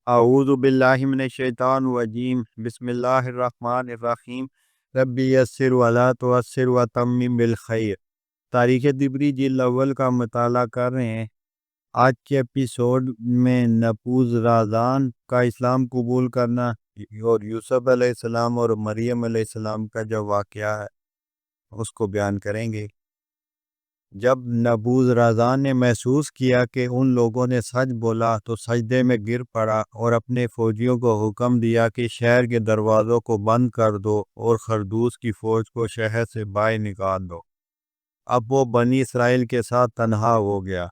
اعوذ باللہ من الشیطان الرجیم بسم اللہ الرحمن الرحیم ربی یسر ولا تعسر وتمم بالخیر۔ تاریخ طبری جلد اول کا مطالعہ کر رہے ہیں۔ آج کے ایپیسوڈ میں نپوز رازان کا اسلام قبول کرنا اور یوسف علیہ السلام اور مریم علیہ السلام کا جو واقعہ ہے اس کو بیان کریں گے۔ جب نبوز رازان نے محسوس کیا کہ ان لوگوں نے سچ بولا تو سجدے میں گر پڑا اور اپنے فوجیوں کو حکم دیا کہ شہر کے دروازوں کو بند کر دو اور خردوس کی فوج کو شہر سے باہر نکال دو۔ اب وہ بنی اسرائیل کے ساتھ تنہا ہو گیا۔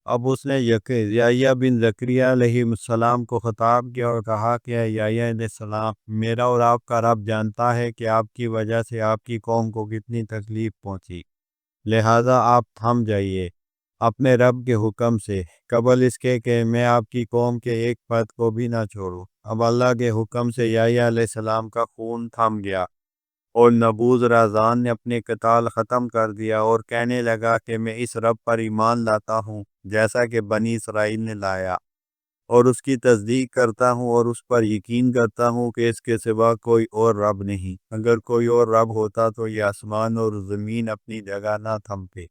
اب اس نے یحییٰ بن زکریہ علیہ السلام کو خطاب کیا اور کہا کہ اے یحییٰ علیہ السلام، میرا اور آپ کا رب جانتا ہے کہ آپ کی وجہ سے آپ کی قوم کو کتنی تکلیف پہنچی، لہذا آپ تھم جائیے اپنے رب کے حکم سے، قبل اس کے کہ میں آپ کی قوم کے ایک فرد کو بھی نہ چھوڑوں۔ اب اللہ کے حکم سے یحییٰ علیہ السلام کا خون تھم گیا اور نبوز رازان نے اپنے قتال ختم کر دیا اور کہنے لگا کہ میں اس رب پر ایمان لاتا ہوں جیسا کہ بنی اسرائیل نے لایا، اور اس کی تصدیق کرتا ہوں اور اس پر یقین کرتا ہوں کہ اس کے سوا کوئی اور رب نہیں۔ اگر کوئی اور رب ہوتا تو یہ آسمان اور زمین اپنی جگہ نہ تھمتے۔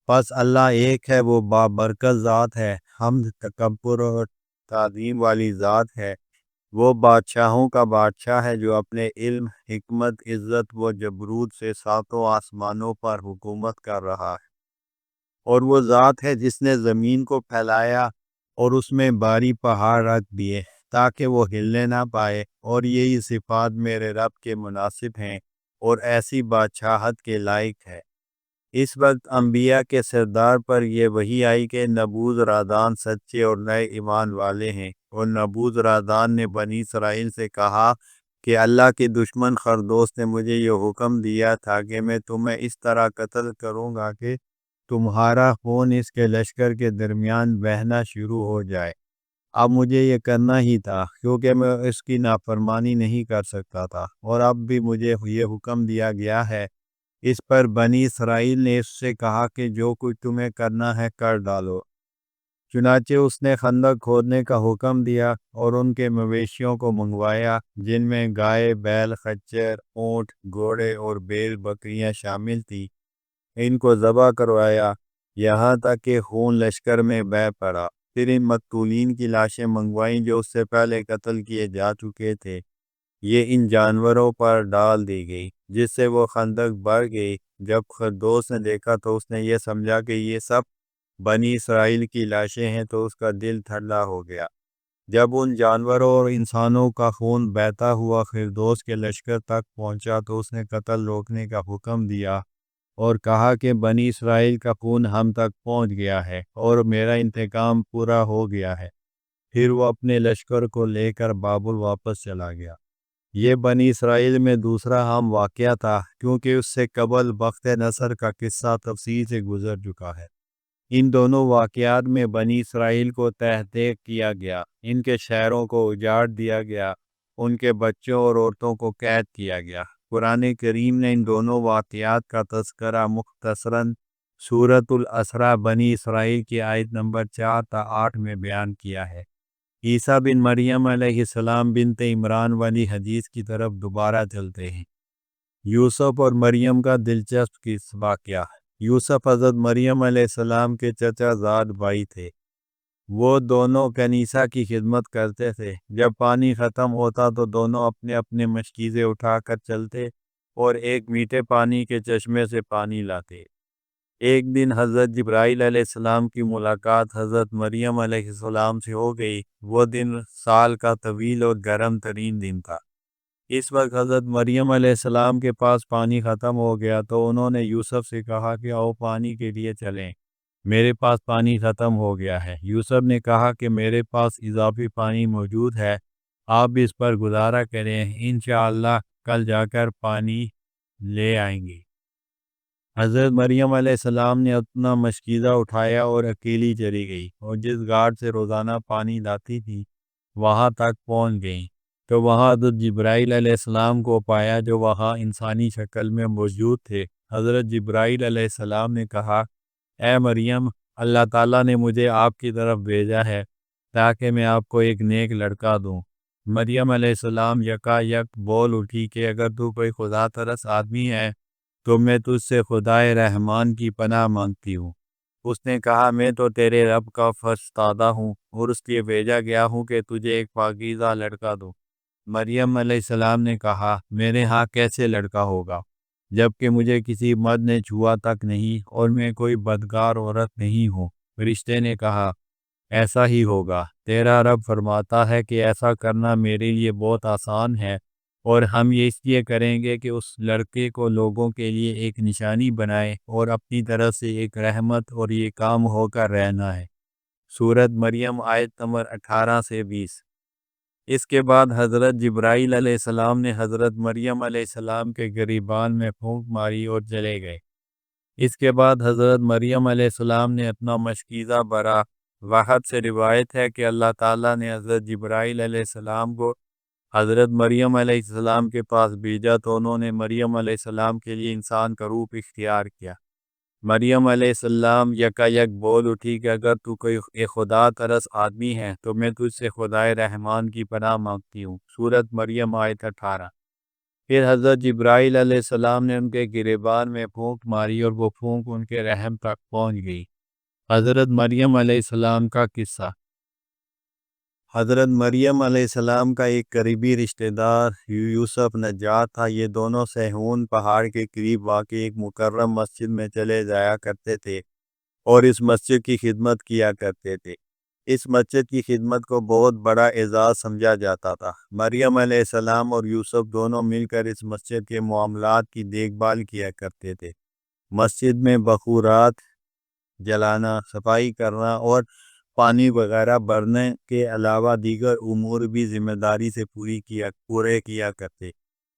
پس اللہ ایک ہے، وہ بابرکت ذات ہے، حمد، تکبر اور تعظیم والی ذات ہے۔ وہ بادشاہوں کا بادشاہ ہے جو اپنے علم، حکمت، عزت و جبروت سے ساتوں آسمانوں پر حکومت کر رہا ہے۔ اور وہ ذات ہے جس نے زمین کو پھیلایا اور اس میں باری پہاڑ رکھ دیے تاکہ وہ ہلنے نہ پائے، اور یہی صفات میرے رب کے مناسب ہیں اور ایسی بادشاہت کے لائق ہے۔ اس وقت انبیاء کے سردار پر یہ وحی آئی کہ نبوز رازان سچے اور نئے ایمان والے ہیں، اور نبوز رازان نے بنی اسرائیل سے کہا کہ اللہ کے دشمن خردوس نے مجھے یہ حکم دیا تھا کہ میں تمہیں اس طرح قتل کروں گا کہ تمہارا خون اس کے لشکر کے درمیان بہنا شروع ہو جائے۔ اب مجھے یہ کرنا ہی تھا کیونکہ میں اس کی نافرمانی نہیں کر سکتا تھا، اور اب بھی مجھے یہ حکم دیا گیا ہے۔ اس پر بنی اسرائیل نے اس سے کہا کہ جو کچھ تمہیں کرنا ہے کر ڈالو۔ چنانچہ اس نے خندق کھودنے کا حکم دیا اور ان کے مویشیوں کو منگوایا، جن میں گائے، بیل، خچر، اونٹ، گھوڑے اور بیل بکریاں شامل تھیں۔ ان کو ذبح کروایا یہاں تک کہ خون لشکر میں بہہ پڑا۔ پھر ان مقتولین کی لاشیں منگوائیں جو اس سے پہلے قتل کیے جا چکے تھے، یہ ان جانوروں پر ڈال دی گئی، جس سے وہ خندق بھر گئی۔ جب خردوس نے دیکھا تو اس نے یہ سمجھا کہ یہ سب بنی اسرائیل کی لاشیں ہیں، تو اس کا دل ٹھنڈا ہو گیا۔ جب ان جانوروں اور انسانوں کا خون بہتا ہوا خردوس کے لشکر تک پہنچا تو اس نے قتل روکنے کا حکم دیا اور کہا کہ بنی اسرائیل کا خون ہم تک پہنچ گیا ہے اور میرا انتقام پورا ہو گیا ہے۔ پھر وہ اپنے لشکر کو لے کر بابل واپس چلا گیا۔ یہ بنی اسرائیل میں دوسرا اہم واقعہ تھا، کیونکہ اس سے قبل بخت نصر کا قصہ تفصیل سے گزر چکا ہے۔ ان دونوں واقعات میں بنی اسرائیل کو تحقیق کیا گیا، ان کے شہروں کو اجاڑ دیا گیا، ان کے بچوں اور عورتوں کو قید کیا گیا۔ قرآن کریم نے ان دونوں واقعات کا تذکرہ مختصراً سورۃ الاسراء بنی اسرائیل کی آیت نمبر 4 تا 8 میں بیان کیا ہے۔ عیسیٰ بن مریم علیہ السلام بنت عمران والی حدیث کی طرف دوبارہ چلتے ہیں۔ یوسف اور مریم کا دلچسپ واقعہ۔ یوسف حضرت مریم علیہ السلام کے چچا زاد بھائی تھے۔ وہ دونوں کنیسہ کی خدمت کرتے تھے۔ جب پانی ختم ہوتا تو دونوں اپنے اپنے مشکیزیں اٹھا کر چلتے اور ایک میٹھے پانی کے چشمے سے پانی لاتے۔ ایک دن حضرت جبرائیل علیہ السلام کی ملاقات حضرت مریم علیہ السلام سے ہو گئی۔ وہ دن سال کا طویل اور گرم ترین دن تھا۔ اس وقت حضرت مریم علیہ السلام کے پاس پانی ختم ہو گیا تو انہوں نے یوسف سے کہا کہ آؤ پانی کے لیے چلیں، میرے پاس پانی ختم ہو گیا ہے۔ یوسف نے کہا کہ میرے پاس اضافی پانی موجود ہے، آپ اس پر گزارا کریں، انشاءاللہ کل جا کر پانی لے آئیں گے۔ حضرت مریم علیہ السلام نے اپنا مشکیزہ اٹھایا اور اکیلی چلی گئی، اور جس گھاٹ سے روزانہ پانی لاتی تھی وہاں تک پہنچ گئیں تو وہاں حضرت جبرائیل علیہ السلام کو پایا جو وہاں انسانی شکل میں موجود تھے۔ حضرت جبرائیل علیہ السلام نے کہا، اے مریم، اللہ تعالیٰ نے مجھے آپ کی طرف بھیجا ہے تاکہ میں آپ کو ایک نیک لڑکا دوں۔ مریم علیہ السلام یکا یک بول اٹھی کہ اگر تو کوئی خدا ترس آدمی ہے تو میں تجھ سے خدائے رحمان کی پناہ مانگتی ہوں۔ اس نے کہا میں تو تیرے رب کا فرستادہ ہوں اور اس لیے بھیجا گیا ہوں کہ تجھے ایک پاکیزہ لڑکا دوں۔ مریم علیہ السلام نے کہا میرے ہاں کیسے لڑکا ہوگا جبکہ مجھے کسی مرد نے چھوا تک نہیں اور میں کوئی بدکار عورت نہیں ہوں۔ فرشتے نے کہا ایسا ہی ہوگا، تیرا رب فرماتا ہے کہ ایسا کرنا میرے لیے بہت آسان ہے، اور ہم یہ اس لیے کریں گے کہ اس لڑکے کو لوگوں کے لیے ایک نشانی بنائے اور اپنی طرف سے ایک رحمت اور یہ کام ہو کر رہنا ہے۔ سورۃ مریم آیت نمبر 18 سے 20۔ اس کے بعد حضرت جبرائیل علیہ السلام نے حضرت مریم علیہ السلام کے گریبان میں پھونک ماری اور چلے گئے۔ اس کے بعد حضرت مریم علیہ السلام نے اپنا مشکیزہ برا۔ واحد سے روایت ہے کہ اللہ تعالیٰ نے حضرت جبرائیل علیہ السلام کو حضرت مریم علیہ السلام کے پاس بھیجا تو انہوں نے مریم علیہ السلام کے لیے انسان کا روپ اختیار کیا۔ مریم علیہ السلام یکا یک بول اٹھی کہ اگر تو کوئی ایک خدا ترس آدمی ہے تو میں تجھ سے خدائے رحمان کی پناہ مانگتی ہوں۔ سورۃ مریم آیت 18۔ پھر حضرت جبرائیل علیہ السلام نے ان کے گریبان میں پھونک ماری اور وہ پھونک ان کے رحم تک پہنچ گئی۔ حضرت مریم علیہ السلام کا قصہ۔ حضرت مریم علیہ السلام کا ایک قریبی رشتہ دار یوسف نجار تھا۔ یہ دونوں سیہون پہاڑ کے قریب واقع ایک مکرم مسجد میں چلے جایا کرتے تھے اور اس مسجد کی خدمت کیا کرتے تھے۔ اس مسجد کی خدمت کو بہت بڑا اعزاز سمجھا جاتا تھا۔ مریم علیہ السلام اور یوسف دونوں مل کر اس مسجد کے معاملات کی دیکھ بھال کیا کرتے تھے۔ مسجد میں بخورات جلانا، صفائی کرنا اور پانی وغیرہ بھرنے کے علاوہ دیگر امور بھی ذمہ داری سے پورے کیا کرتے۔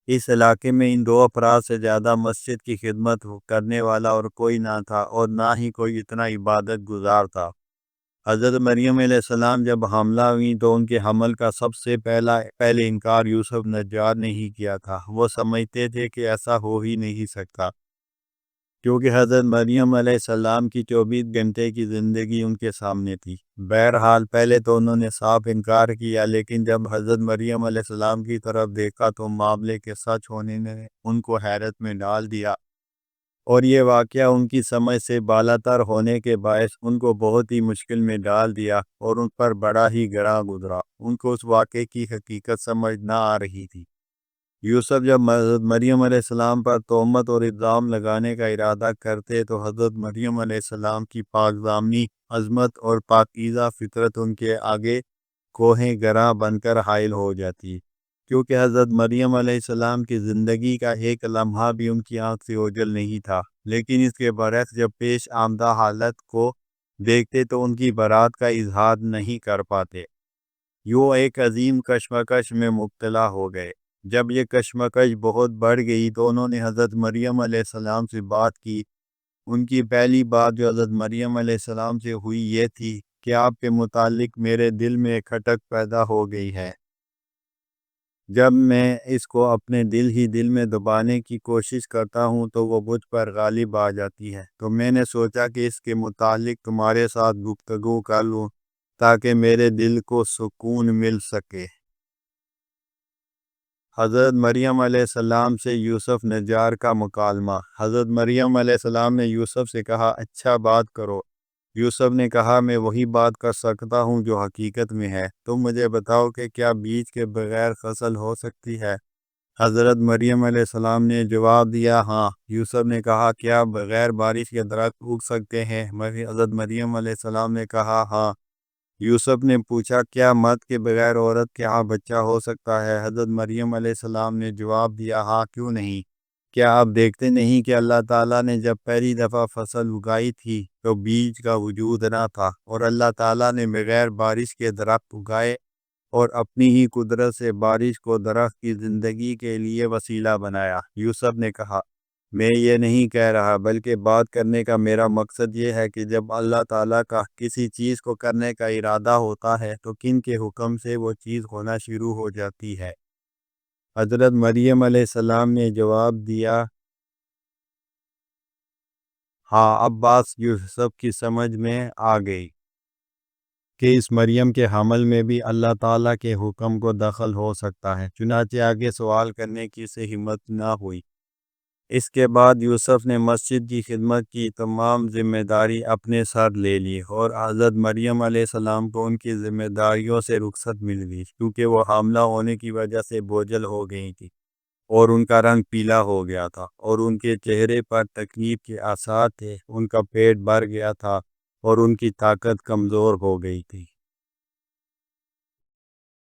اس علاقے میں ان دو افراد سے زیادہ مسجد کی خدمت کرنے والا اور کوئی نہ تھا اور نہ ہی کوئی اتنا عبادت گزار تھا۔ حضرت مریم علیہ السلام جب حاملہ ہوئیں تو ان کے حمل کا سب سے پہلے انکار یوسف نجار نے ہی کیا تھا۔ وہ سمجھتے تھے کہ ایسا ہو ہی نہیں سکتا کیونکہ حضرت مریم علیہ السلام کی 24 گھنٹے کی زندگی ان کے سامنے تھی۔ بہرحال پہلے تو انہوں نے صاف انکار کیا، لیکن جب حضرت مریم علیہ السلام کی طرف دیکھا تو معاملے کے سچ ہونے نے ان کو حیرت میں ڈال دیا، اور یہ واقعہ ان کی سمجھ سے بالاتر ہونے کے باعث ان کو بہت ہی مشکل میں ڈال دیا اور ان پر بڑا ہی گراں گزرا۔ ان کو اس واقعے کی حقیقت سمجھ نہ آ رہی تھی۔ یوسف جب حضرت مریم علیہ السلام پر تہمت اور الزام لگانے کا ارادہ کرتے تو حضرت مریم علیہ السلام کی پاک دامنی عظمت اور پاکیزہ فطرت ان کے آگے کوہ گراں بن کر حائل ہو جاتی، کیونکہ حضرت مریم علیہ السلام کی زندگی کا ایک لمحہ بھی ان کی آنکھ سے اوجھل نہیں تھا۔ لیکن اس کے برعکس جب پیش آمدہ حالت کو دیکھتے تو ان کی برات کا اظہار نہیں کر پاتے، یوں ایک عظیم کشمکش میں مبتلا ہو گئے۔ جب یہ کشمکش بہت بڑھ گئی تو انہوں نے حضرت مریم علیہ السلام سے بات کی۔ ان کی پہلی بات جو حضرت مریم علیہ السلام سے ہوئی یہ تھی کہ آپ کے متعلق میرے دل میں ایک کھٹک پیدا ہو گئی ہے۔ جب میں اس کو اپنے دل میں دبانے کی کوشش کرتا ہوں تو وہ مجھ پر غالب آ جاتی ہے، تو میں نے سوچا کہ اس کے متعلق تمہارے ساتھ گفتگو کر لوں تاکہ میرے دل کو سکون مل سکے۔ حضرت مریم علیہ السلام سے یوسف نجار کا مکالمہ۔ حضرت مریم علیہ السلام نے یوسف سے کہا اچھا بات کرو۔ یوسف نے کہا میں وہی بات کر سکتا ہوں جو حقیقت میں ہے، تم مجھے بتاؤ کہ کیا بیج کے بغیر فصل ہو سکتی ہے؟ حضرت مریم علیہ السلام نے جواب دیا ہاں۔ یوسف نے کہا کیا بغیر بارش کے درخت اگ سکتے ہیں؟ حضرت مریم علیہ السلام نے کہا ہاں۔ یوسف نے پوچھا کیا مرد کے بغیر عورت کے ہاں بچہ ہو سکتا ہے؟ حضرت مریم علیہ السلام نے جواب دیا ہاں کیوں نہیں، کیا آپ دیکھتے نہیں کہ اللہ تعالیٰ نے جب پہلی دفعہ فصل اگائی تھی تو بیج کا وجود نہ تھا، اور اللہ تعالیٰ نے بغیر بارش کے درخت اگائے اور اپنی ہی قدرت سے بارش کو درخت کی زندگی کے لیے وسیلہ بنایا۔ یوسف نے کہا میں یہ نہیں کہہ رہا، بلکہ بات کرنے کا میرا مقصد یہ ہے کہ جب اللہ تعالیٰ کا کسی چیز کو کرنے کا ارادہ ہوتا ہے تو کن کے حکم سے وہ چیز ہونا شروع ہو جاتی ہے؟ حضرت مریم علیہ السلام نے جواب دیا ہاں۔ اب بات یوسف کی سمجھ میں آ گئی۔ کہ اس مریم کے حمل میں بھی اللہ تعالیٰ کے حکم کو دخل ہو سکتا ہے، چنانچہ آگے سوال کرنے کی اسے ہمت نہ ہوئی۔ اس کے بعد یوسف نے مسجد کی خدمت کی تمام ذمہ داری اپنے سر لے لی، اور حضرت مریم علیہ السلام کو ان کی ذمہ داریوں سے رخصت مل گئی، کیونکہ وہ حاملہ ہونے کی وجہ سے بوجھل ہو گئی تھی، اور ان کا رنگ پیلا ہو گیا تھا، اور ان کے چہرے پر تکلیف کے آثار تھے، ان کا پیٹ بھر گیا تھا، اور ان کی طاقت کمزور ہو گئی تھی۔